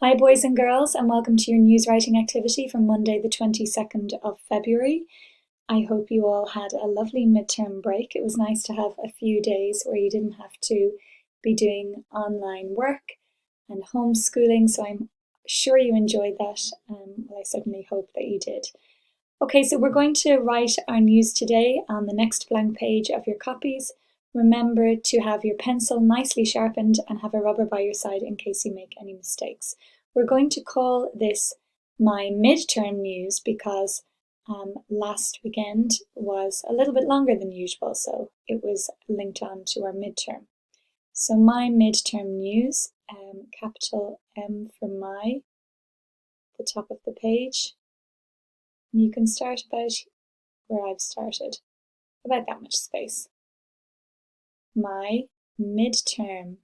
Hi boys and girls, and welcome to your news writing activity for Monday the 22nd of February. I hope you all had a lovely midterm break. It was nice to have a few days where you didn't have to be doing online work and homeschooling, so I'm sure you enjoyed that. I certainly hope that you did. Okay, so we're going to write our news today on the next blank page of your copies. Remember to have your pencil nicely sharpened and have a rubber by your side in case you make any mistakes. We're going to call this my midterm news because last weekend was a little bit longer than usual, so it was linked on to our midterm. So my midterm news, capital M for my, the top of the page. And you can start about where I've started, about that much space. My midterm.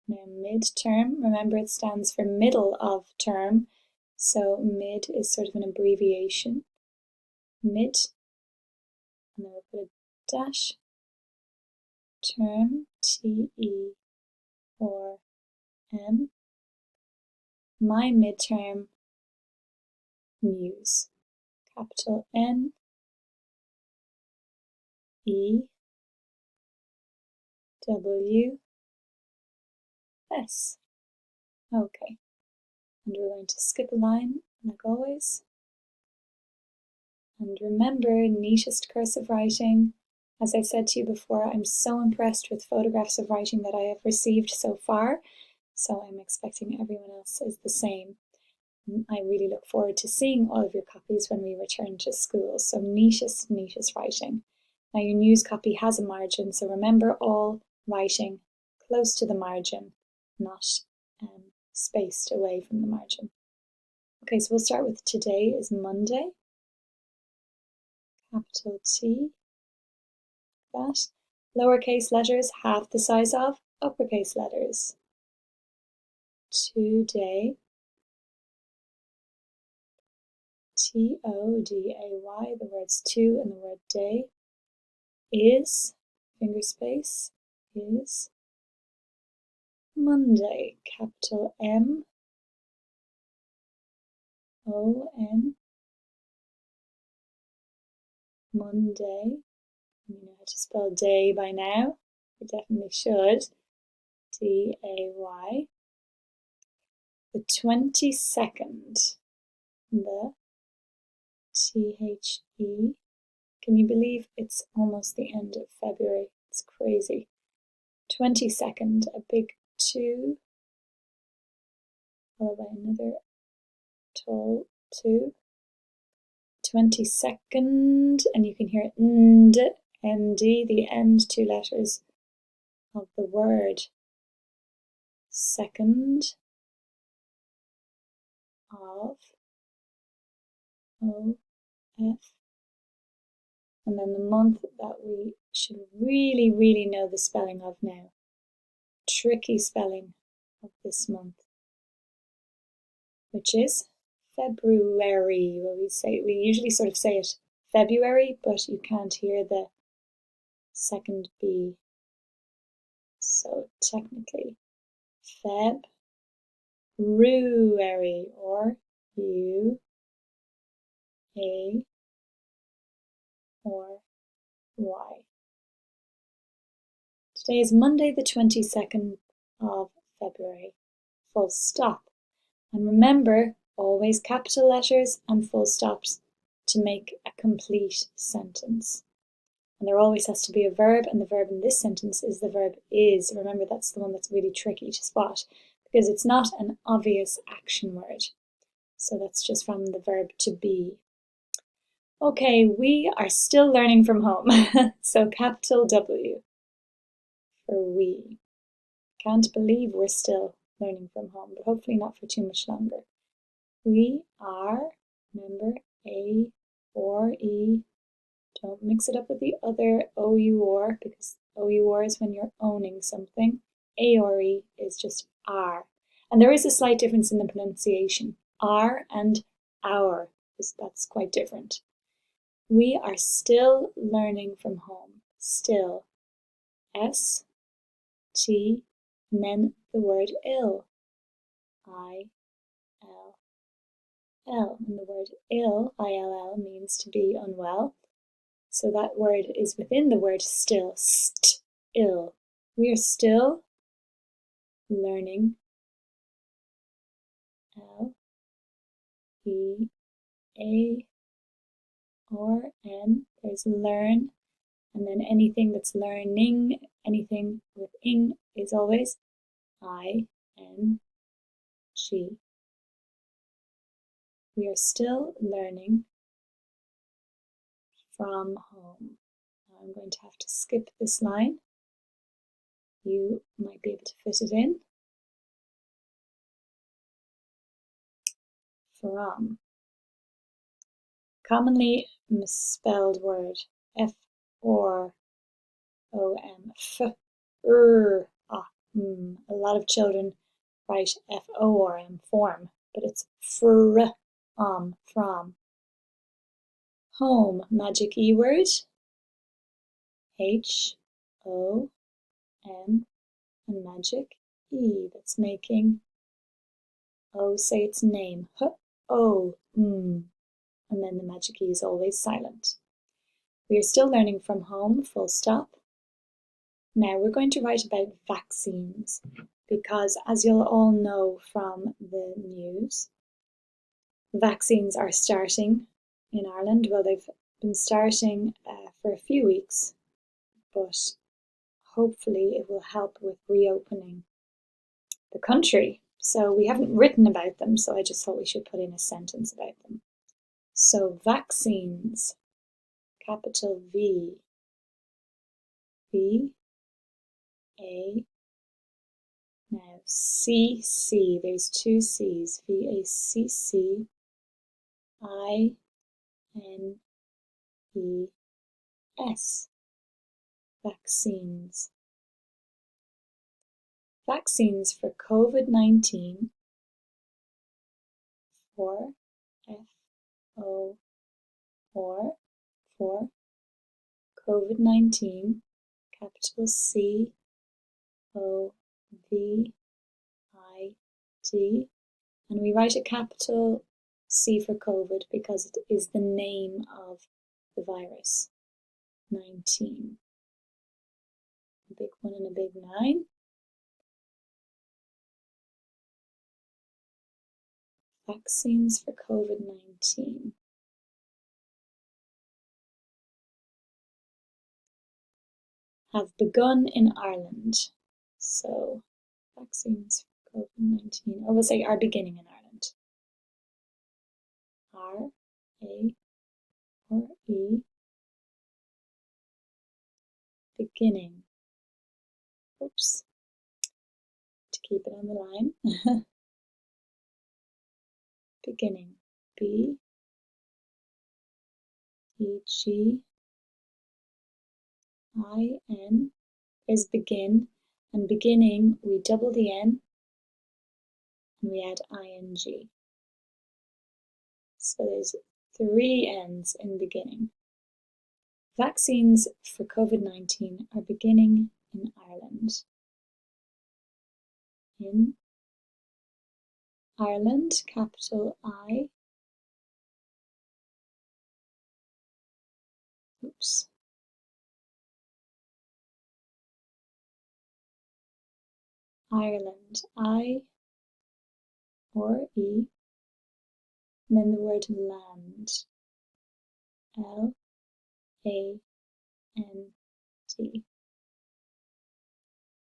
Now midterm, remember it stands for middle of term, so mid is sort of an abbreviation. Mid, and then we'll put a dash, term, T-E-R-M. My midterm news, capital N, E, W, S. Okay, and we're going to skip a line, like always. And remember, neatest cursive writing. As I've said to you before, I'm so impressed with photographs of writing that I have received so far, so I'm expecting everyone else is the same. I really look forward to seeing all of your copies when we return to school, so neatest writing. Now your news copy has a margin, so remember all writing close to the margin, not spaced away from the margin. Okay, so we'll start with today is Monday. Capital T, that. Lowercase letters half the size of uppercase letters. Today, T-O-D-A-Y, the words to and the word day, is, finger space, is Monday, capital M-O-N, Monday. You know how to spell day by now, you definitely should. D-A-Y. The 22nd, the T-H-E. Can you believe it's almost the end of February? It's crazy. 22nd, a big 2, followed by another tall 2. 22nd, and you can hear nd, nd, the end 2 letters of the word. Second of, O-F. And then the month that we should really know the spelling of now. Tricky spelling of this month, which is February. Well, we usually sort of say it February, but you can't hear the second B. So technically, February, or U, A, or Y. Today is Monday the 22nd of February. Full stop. And remember, always capital letters and full stops to make a complete sentence. And there always has to be a verb, and the verb in this sentence is the verb is. Remember, that's the one that's really tricky to spot because it's not an obvious action word. So that's just from the verb to be. Okay, we are still learning from home. So capital W for we. Can't believe we're still learning from home, but hopefully not for too much longer. We are, remember, A or E. Don't mix it up with the other O-U-R, because O-U-R is when you're owning something. A or E is just R. And there is a slight difference in the pronunciation. R and our, that's quite different. We are still learning from home. Still. S, T, and then the word ill. I, L, L. And the word ill, I-L-L, means to be unwell. So that word is within the word still, ill. We are still learning. L, E, A, or N. There's learn. And then anything that's learning, anything with ing is always I-N-G. We are still learning from home. Now I'm going to have to skip this line. You might be able to fit it in. From. Commonly misspelled word. F-O-R-M. A lot of children write F-O-R-M, form, but it's from. Home, magic E word. H-O-M, and magic E, that's making O say its name. H-O, and then the magic E is always silent. We are still learning from home, full stop. Now we're going to write about vaccines because, as you'll all know from the news, vaccines are starting in Ireland. Well, they've been starting for a few weeks, but hopefully it will help with reopening the country. So we haven't written about them, so I just thought we should put in a sentence about them. So vaccines, capital V, V, A, now C-C, there's two C's, V-A-C-C, I-N-E-S, vaccines. Vaccines for COVID-19, for F-O, for COVID-19, capital C-O-V-I-D, and we write a capital C for COVID because it is the name of the virus, 19. A big 1 and a big 9. Vaccines for COVID-19. Have begun in Ireland. So, vaccines for COVID-19, or we'll say are beginning in Ireland. R-A-R-E, beginning. Oops, to keep it on the line. Beginning. B-E-G-I-N is begin, and beginning we double the N and we add ing. So there's 3 N's in beginning. Vaccines for COVID-19 are beginning in Ireland. In Ireland, capital I. Oops. Ireland, I or E, and then the word land, L-A-N-D.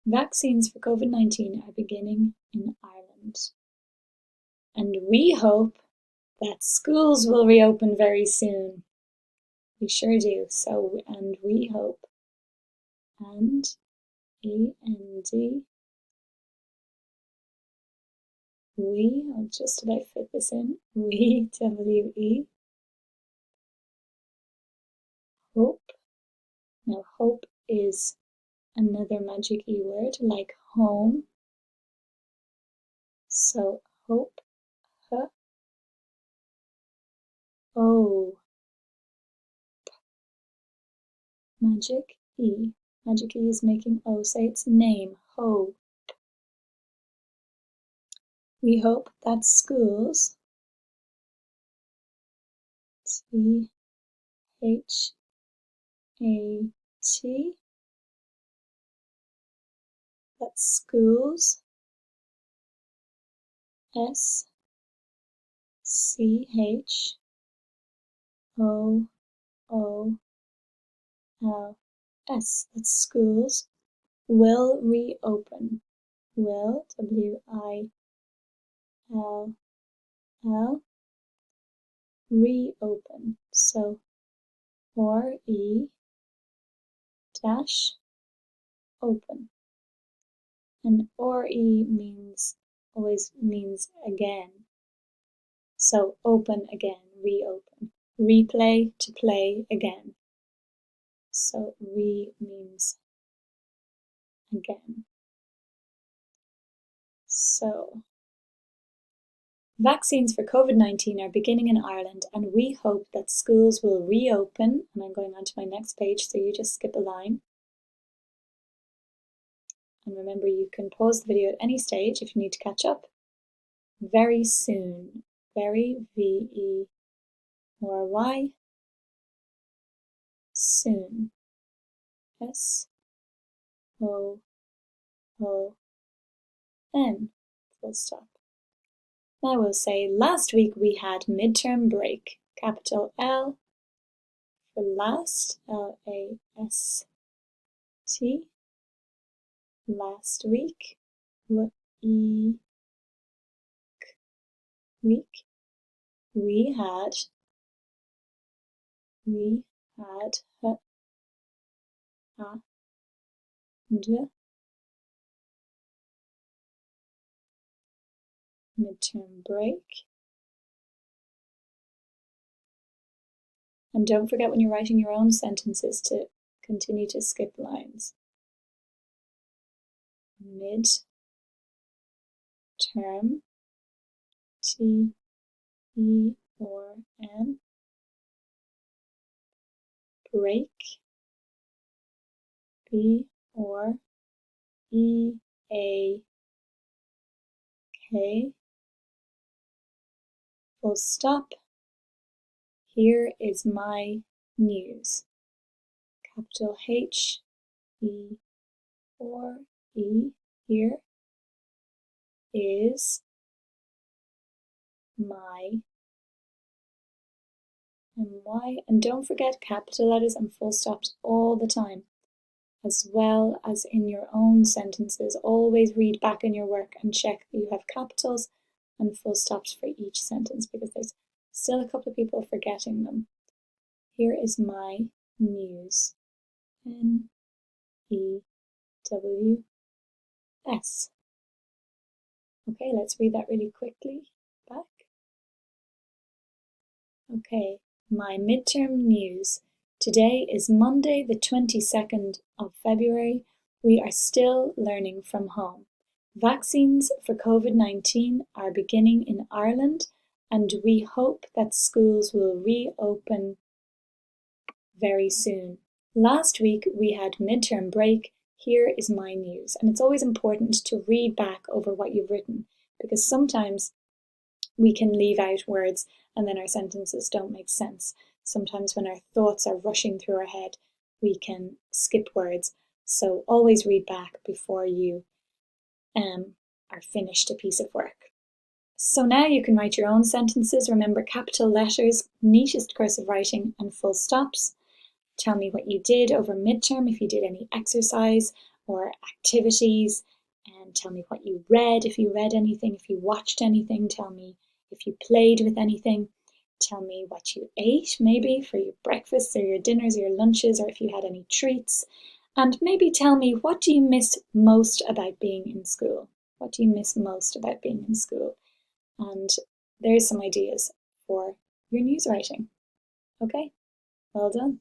Vaccines for COVID-19 are beginning in Ireland. And we hope that schools will reopen very soon. We sure do. So, and we hope. And E-N-D. We, I'll just about fit this in. We, W-E. Hope. Now, hope is another magic E word like home. So, hope. H-O. Magic E. Magic E is making O say its name. Hope. We hope that schools, T-H-A-T, that schools, S-C-H-O-O-L-S, that schools will reopen. Will, W-I-L-L, reopen. So, R-E dash open. And RE always means again. So open again, reopen. Replay, to play again. So means again. So vaccines for COVID-19 are beginning in Ireland, and we hope that schools will reopen. And I'm going on to my next page, so you just skip a line. And remember, you can pause the video at any stage if you need to catch up. Very soon. Very, V-E-R-Y, soon. S-O-O-N, full stop. Now we'll say, last week we had midterm break. Capital L for last, L-A-S-T, last week, week, we had, midterm break. And don't forget when you're writing your own sentences to continue to skip lines. Mid-term, T-E-R-M, break, B-R-E-A-K, full stop. Here is my news. Capital H-E-R-E, here is my M-Y. And don't forget capital letters and full stops all the time, as well as in your own sentences. Always read back in your work and check that you have capitals and full stops for each sentence, because there's still a couple of people forgetting them. Here is my news. N-E-W-S. Okay, let's read that really quickly. Back. Okay, my midterm news. Today is Monday, the 22nd of February. We are still learning from home. Vaccines for COVID-19 are beginning in Ireland, and we hope that schools will reopen very soon. Last week we had midterm break. Here is my news. And it's always important to read back over what you've written, because sometimes we can leave out words and then our sentences don't make sense. Sometimes when our thoughts are rushing through our head, we can skip words. So always read back before you are finished a piece of work. So now you can write your own sentences. Remember, capital letters, neatest cursive writing, and full stops. Tell me what you did over midterm, if you did any exercise or activities, and tell me what you read, if you read anything, if you watched anything. Tell me if you played with anything. Tell me what you ate, maybe for your breakfasts or your dinners or your lunches, or if you had any treats. And maybe tell me, what do you miss most about being in school? What do you miss most about being in school? And there's some ideas for your news writing. Okay, well done.